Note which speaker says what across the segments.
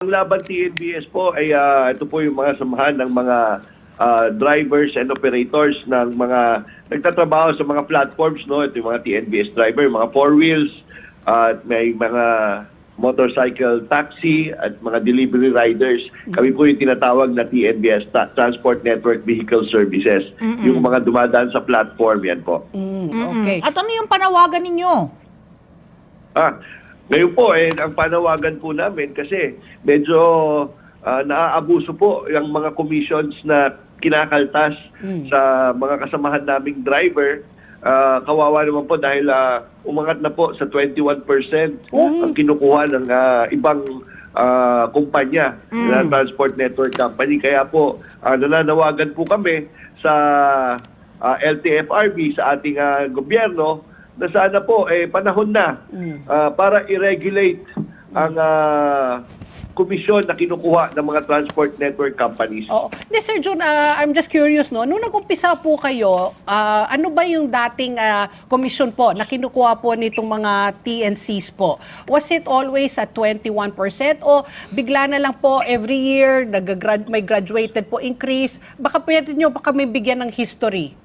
Speaker 1: Ang laban TNBS po ay ito po yung mga samahan ng mga drivers and operators ng mga nagtatrabaho sa mga platforms, no? Ito yung mga TNBS driver, mga four wheels, at may mga motorcycle taxi at mga delivery riders. Kami po yung tinatawag na TNBS, Transport Network Vehicle Services. Yung mga dumadaan sa platform, yan po.
Speaker 2: Okay. At ano yung panawagan ninyo?
Speaker 1: Ngayon po, ang panawagan po namin kasi medyo naaabuso po yung mga commissions na kinakaltas sa mga kasamahan naming driver. Kawawa naman po dahil umangat na po sa 21% ang kinukuha ng ibang kumpanya na transport network company. Kaya po, nananawagan po kami sa LTFRB, sa ating gobyerno, na sana po panahon na para i-regulate ang komisyon na kinukuha ng mga transport network companies.
Speaker 2: Oh, Sir Jun, I'm just curious, no? Nung nag-umpisa po kayo, ano ba yung dating komisyon po na kinukuha po nitong mga TNCs po? Was it always at 21% o bigla na lang po every year may graduated po increase? Baka pwede nyo may bigyan ng history.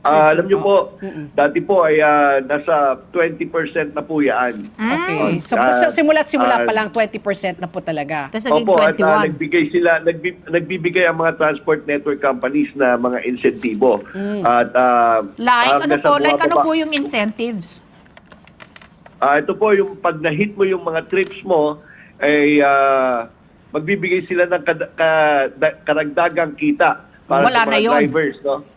Speaker 1: Alam niyo po, dati po ay nasa 20% na po yan.
Speaker 2: Okay. So, simula pa lang 20% na po talaga.
Speaker 3: Tapos naging
Speaker 1: Opo, at
Speaker 3: 21.
Speaker 1: nagbibigay ang mga transport network companies na mga insentibo. At
Speaker 3: Like ano po yung incentives?
Speaker 1: ito po yung pag na-hit mo yung mga trips mo, ay magbibigay sila ng karagdagang kita para
Speaker 3: Wala
Speaker 1: sa
Speaker 3: na
Speaker 1: mga
Speaker 3: yun.
Speaker 1: drivers, no?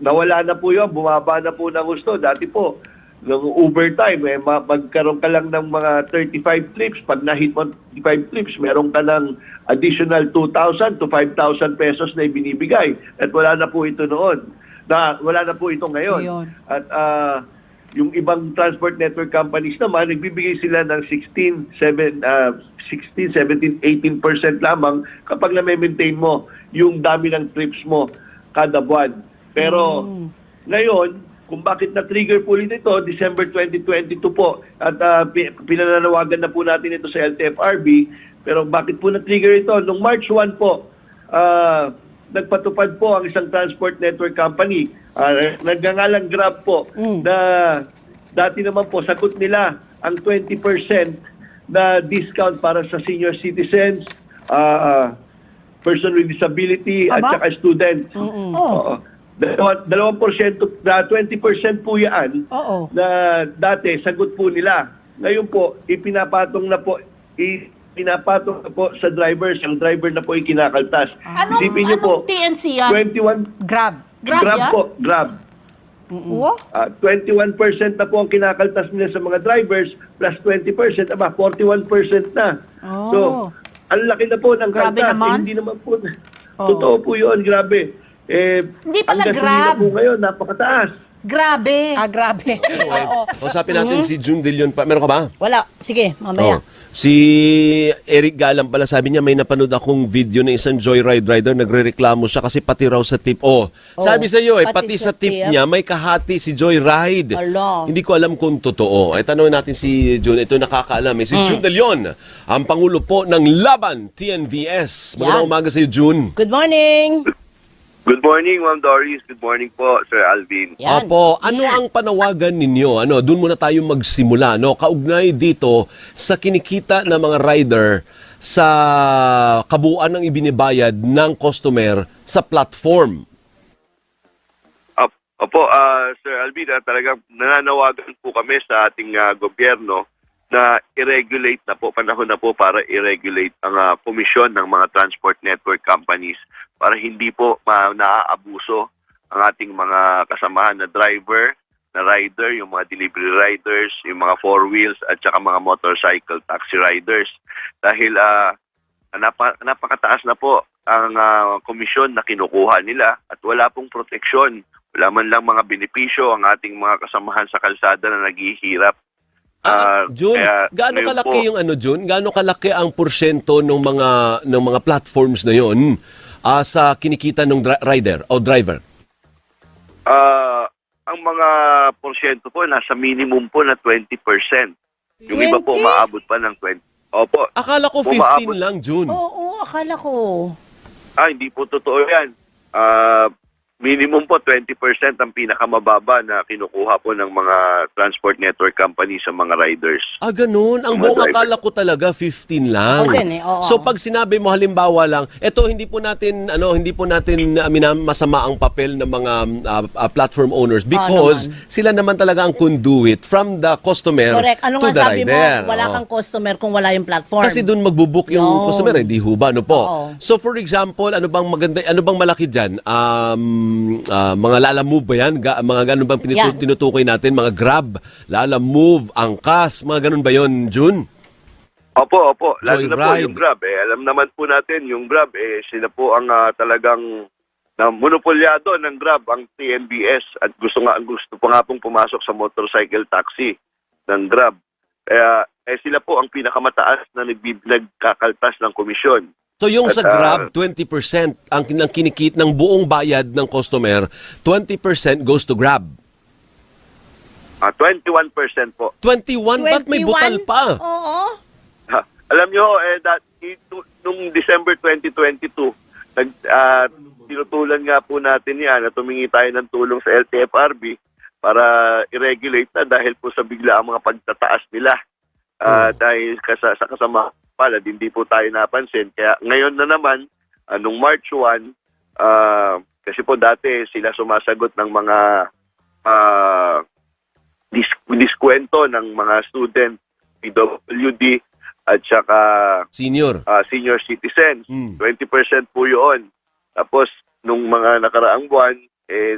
Speaker 1: Nawala na po yun, bumaba na po ng gusto. Dati po, ng overtime, magkaroon ka lang ng mga 35 trips. Pag na-hit mo 35 trips, meron ka ng additional 2,000 to 5,000 pesos na ibinibigay. At wala na po ito noon. Wala na po ito ngayon. At yung ibang transport network companies naman, nagbibigay sila ng 16, 17, 18% lamang kapag na-maintain mo yung dami ng trips mo kada buwan. Pero ngayon, kung bakit na-trigger po ulit ito, December 2022 po, at pinananawagan na po natin ito sa LTFRB, pero bakit po na-trigger ito? Noong March 1 po, nagpatupad po ang isang transport network company, nagngangalang Grab po, na dati naman po, sagot nila ang 20% na discount para sa senior citizens, person with disability, at saka students. 2%, 20% po yan na dati sagot po nila. Ngayon po, ipinapatong na po sa drivers. Ang driver na po ay kinakaltas. Isipin niyo po,
Speaker 3: TNC yan?
Speaker 1: 21
Speaker 2: Grab.
Speaker 1: Grab
Speaker 3: yan?
Speaker 1: po, Grab. 21% na po ang kinakaltas nila sa mga drivers plus 20%, 41% na. So, ang laki na po ng
Speaker 3: Grabe
Speaker 1: kaltas.
Speaker 3: naman.
Speaker 1: Hindi naman po. Totoo po yun, grabe.
Speaker 3: Hindi pala
Speaker 1: ang gasolina
Speaker 3: Grab.
Speaker 1: po ngayon, napakataas.
Speaker 3: Grabe.
Speaker 2: Grabe.
Speaker 4: Usapin natin si June De Leon pa. Meron ka ba?
Speaker 3: Wala. Sige, mamaya.
Speaker 4: Si Eric Galang pala, sabi niya may napanood akong video ng isang joyride rider, nagrereklamo siya kasi pati raw sa tip. Sabi sa iyo, pati sa tip niya may kahati si joyride. Hindi ko alam kung totoo. Tanongin natin si June, ito nakakaalam. Si June De Leon, ang Pangulo po ng Laban, TNVS. Magandang umaga sa iyo, June.
Speaker 3: Good morning.
Speaker 1: Good morning, Ma'am Doris. Good morning po, Sir Alvin.
Speaker 3: Yan.
Speaker 4: Opo, ano ang panawagan ninyo? Doon muna tayo magsimula, kaugnay dito sa kinikita ng mga rider sa kabuuan ng ibinibayad ng customer sa platform.
Speaker 1: Opo, Sir Alvin, talagang nananawagan po kami sa ating gobyerno na i-regulate na po, panahon na po para i-regulate ang komisyon ng mga transport network companies para hindi po naaabuso ang ating mga kasamahan na driver, na rider, yung mga delivery riders, yung mga four wheels at saka mga motorcycle taxi riders. Dahil napakataas na po ang komisyon na kinukuha nila at wala pong proteksyon. Wala man lang mga benepisyo ang ating mga kasamahan sa kalsada na naghihirap.
Speaker 4: June, gaano kalaki yung June? Gaano kalaki ang porsyento ng mga platforms na 'yon sa kinikita ng rider o driver?
Speaker 1: Ang mga porsyento po nasa minimum po na 20%. Yung iba po
Speaker 3: 20?
Speaker 1: umaabot pa ng 20. Opo.
Speaker 4: Akala ko 15
Speaker 1: Umaabot.
Speaker 4: lang, June.
Speaker 3: Oo, akala ko.
Speaker 1: Hindi po totoo yan. Minimum po 20% ang pinakamababa na kinukuha po ng mga transport network company sa mga riders.
Speaker 4: Ganun. Ang
Speaker 1: Mga
Speaker 4: buong
Speaker 1: driver.
Speaker 4: akala ko talaga 15 lang.
Speaker 3: Ako din oo.
Speaker 4: So pag sinabi mo halimbawa lang, eto hindi po natin masama ang papel ng mga platform owners because sila naman talaga ang conduit from the customer
Speaker 3: Correct. Ano
Speaker 4: to
Speaker 3: nga
Speaker 4: the
Speaker 3: sabi mo,
Speaker 4: rider.
Speaker 3: wala kang customer kung wala yung platform.
Speaker 4: Kasi doon magbubook yung
Speaker 3: Yun.
Speaker 4: customer, hindi ho ba? Ano po?
Speaker 3: Oo.
Speaker 4: So for example, ano bang malaki diyan? Mga Lala Move ba yan? Mga ganun bang
Speaker 3: Yan.
Speaker 4: tinutukoy natin? Mga Grab, Lala Move, Angkas, mga ganun ba yon, June?
Speaker 1: Opo. Lalo na po
Speaker 4: Joyride.
Speaker 1: yung Grab. Alam naman po natin, yung Grab, sila po ang talagang na monopolyado ng Grab, ang TNBS. At gusto pa nga pong pumasok sa motorcycle taxi ng Grab. Kaya sila po ang pinakamataas na nagkakaltas ng komisyon.
Speaker 4: So yung sa
Speaker 1: At,
Speaker 4: Grab, 20% ang kinikit ng buong bayad ng customer, 20% goes to Grab.
Speaker 1: 21% po.
Speaker 4: 21? Ba't may butal pa?
Speaker 3: Oo.
Speaker 1: Alam nyo, nung December 2022, tinutulan nga po natin yan at tumingi tayo ng tulong sa LTFRB para i-regulate na dahil po sa bigla ang mga pagtataas nila. Dahil sa kasama palad, hindi po tayo napansin. Kaya ngayon na naman, nung March 1, kasi po dati sila sumasagot ng mga diskwento ng mga student, PWD, at saka
Speaker 4: Senior.
Speaker 1: senior citizens. 20%
Speaker 4: Mm.
Speaker 1: po yun. Tapos, nung mga nakaraang buwan,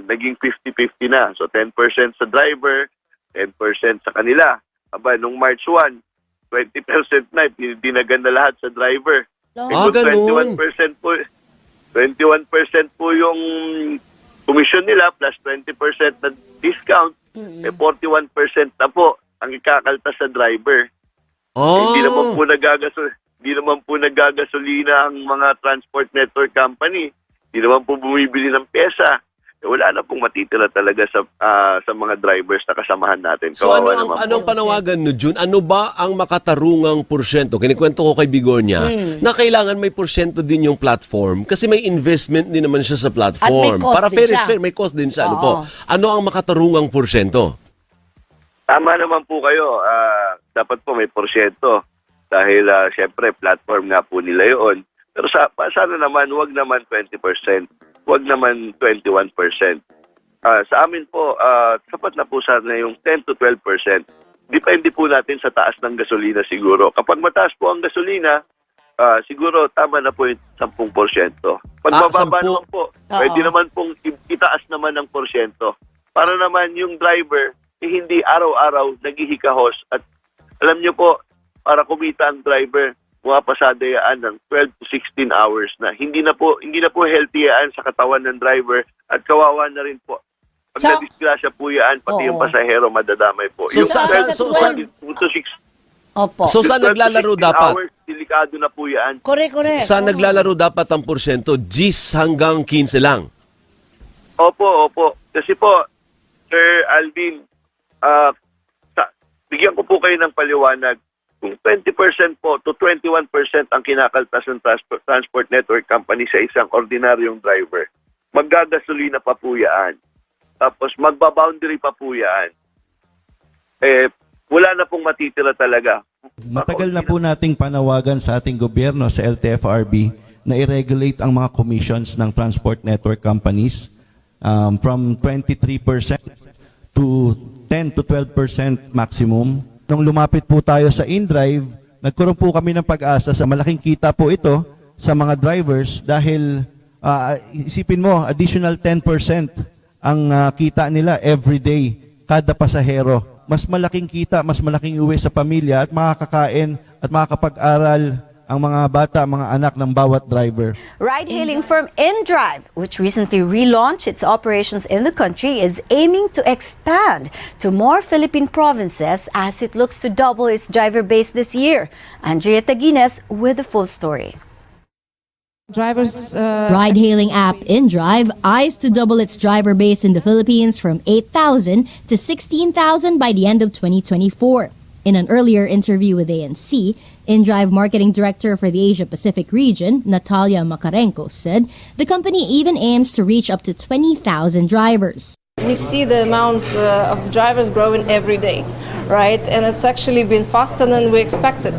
Speaker 1: naging 50-50 na. So, 10% sa driver, 10% sa kanila. Aba, nung March 1, 20% na, dinagan na lahat sa driver. Kung
Speaker 4: ganun.
Speaker 1: 21% po yung commission nila plus 20% na discount, 41% na po ang ikakaltas sa driver. Hindi naman po nagagasolina ang mga transport network company. Hindi naman po bumibili ng pyesa. Wala na pong matitira talaga sa mga drivers na kasamahan natin.
Speaker 4: So
Speaker 1: Kawawa naman
Speaker 4: anong
Speaker 1: po.
Speaker 4: panawagan no, June? Ano ba ang makatarungang porsyento? Kinikwento ko kay Bigornia na kailangan may porsyento din yung platform kasi may investment din naman siya sa platform.
Speaker 3: At may cost
Speaker 4: Para
Speaker 3: din
Speaker 4: fair is
Speaker 3: siya.
Speaker 4: fair, may cost din siya. Ano
Speaker 3: Oo.
Speaker 4: po? Ano ang makatarungang porsyento?
Speaker 1: Tama naman po kayo. Dapat po may porsyento. Dahil syempre platform nga po nila yun. Pero sana naman, wag naman 20%. Wag naman 21%. Sa amin po, sapat na po sana yung 10 to 12%. Depende po natin sa taas ng gasolina siguro. Kapag mataas po ang gasolina, siguro tama na po yung 10%. Pag mababa
Speaker 4: 10.
Speaker 1: naman po, pwede naman pong itaas naman ng porsyento. Para naman yung driver, hindi araw-araw naghihikahos. At alam nyo po, para kumita ang driver, pumapasada yaan ng 12 to 16 hours na. Hindi na po healthy yaan sa katawan ng driver at kawawa na rin po. Pag
Speaker 3: So,
Speaker 1: na-disgrasya po yaan, pati yung pasahero madadamay po.
Speaker 4: So,
Speaker 1: Yung
Speaker 4: sa-
Speaker 1: 12
Speaker 4: so-
Speaker 1: to 6
Speaker 3: Opo.
Speaker 4: So saan
Speaker 1: 12 to
Speaker 4: naglalaro
Speaker 1: 16
Speaker 4: dapat?
Speaker 1: hours, delikado na po yaan.
Speaker 3: Correct.
Speaker 4: Saan naglalaro dapat ang porsyento? 10 hanggang 15 lang.
Speaker 1: Opo. Kasi po, Sir Alvin, bigyan ko po kayo ng paliwanag. Kung 20% po to 21% ang kinakaltas ng transport network company sa isang ordinaryong driver, maggagasolina pa po yan. Tapos magbaboundary pa po yan. Wala na pong matitira talaga.
Speaker 5: Matagal na po nating panawagan sa ating gobyerno, sa LTFRB, na i-regulate ang mga commissions ng transport network companies from 23% to 10 to 12% maximum. Nung lumapit po tayo sa InDrive, nagkaroon po kami ng pag-asa sa malaking kita po ito sa mga drivers dahil isipin mo, additional 10% ang kita nila every day, kada pasahero. Mas malaking kita, mas malaking uwi sa pamilya at makakakain at makakapag-aral ang mga bata, mga anak ng bawat driver.
Speaker 6: Ride-hailing firm InDrive, which recently relaunched its operations in the country, is aiming to expand to more Philippine provinces as it looks to double its driver base this year. Andrea Taguines with the full story.
Speaker 7: Ride-hailing app InDrive eyes to double its driver base in the Philippines from 8,000 to 16,000 by the end of 2024. In an earlier interview with ANC, InDrive marketing director for the Asia Pacific region, Natalia Makarenko, said the company even aims to reach up to 20,000 drivers.
Speaker 8: We see the amount of drivers growing every day, right? And it's actually been faster than we expected.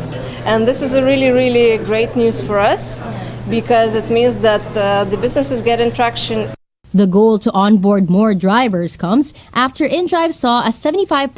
Speaker 8: And this is a really, really great news for us because it means that the business is getting traction.
Speaker 7: The goal to onboard more drivers comes after InDrive saw a 75%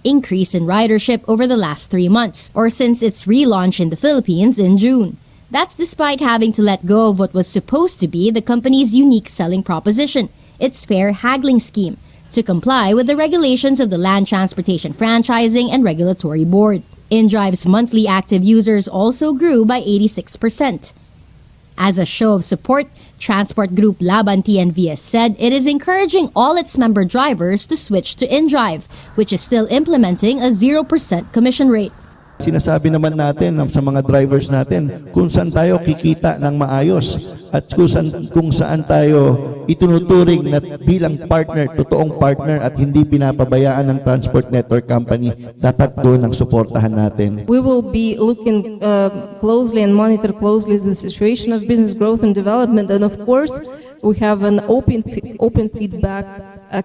Speaker 7: increase in ridership over the last 3 months, or since its relaunch in the Philippines in June. That's despite having to let go of what was supposed to be the company's unique selling proposition, its fair haggling scheme, to comply with the regulations of the Land Transportation Franchising and Regulatory Board. InDrive's monthly active users also grew by 86%. As a show of support, transport group Laban TNVS said it is encouraging all its member drivers to switch to InDrive, which is still implementing a 0% commission rate.
Speaker 5: Sinasabi naman natin sa mga drivers natin kung saan tayo kikita ng maayos at kung saan tayo itunuturing na bilang partner, totoong partner at hindi pinapabayaan ng transport network company, dapat doon ang suportahan natin.
Speaker 8: We will be looking closely and monitor closely the situation of business growth and development. And of course, we have an open feedback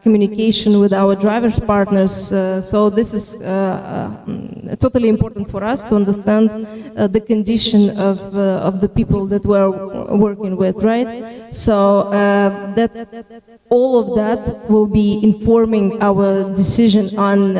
Speaker 8: communication with our drivers partners. So this is totally important for us to understand the condition of the people that we're working with, right? So that all of that will be informing our decision on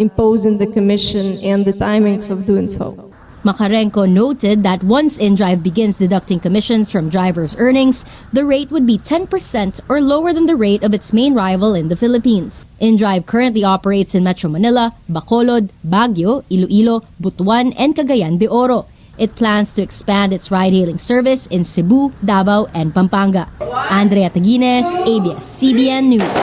Speaker 8: imposing the commission and the timings of doing so.
Speaker 7: Makarenko noted that once InDrive begins deducting commissions from drivers' earnings, the rate would be 10% or lower than the rate of its main rival in the Philippines. InDrive currently operates in Metro Manila, Bacolod, Baguio, Iloilo, Butuan, and Cagayan de Oro. It plans to expand its ride-hailing service in Cebu, Davao, and Pampanga. Andrea Taguines, ABS-CBN News.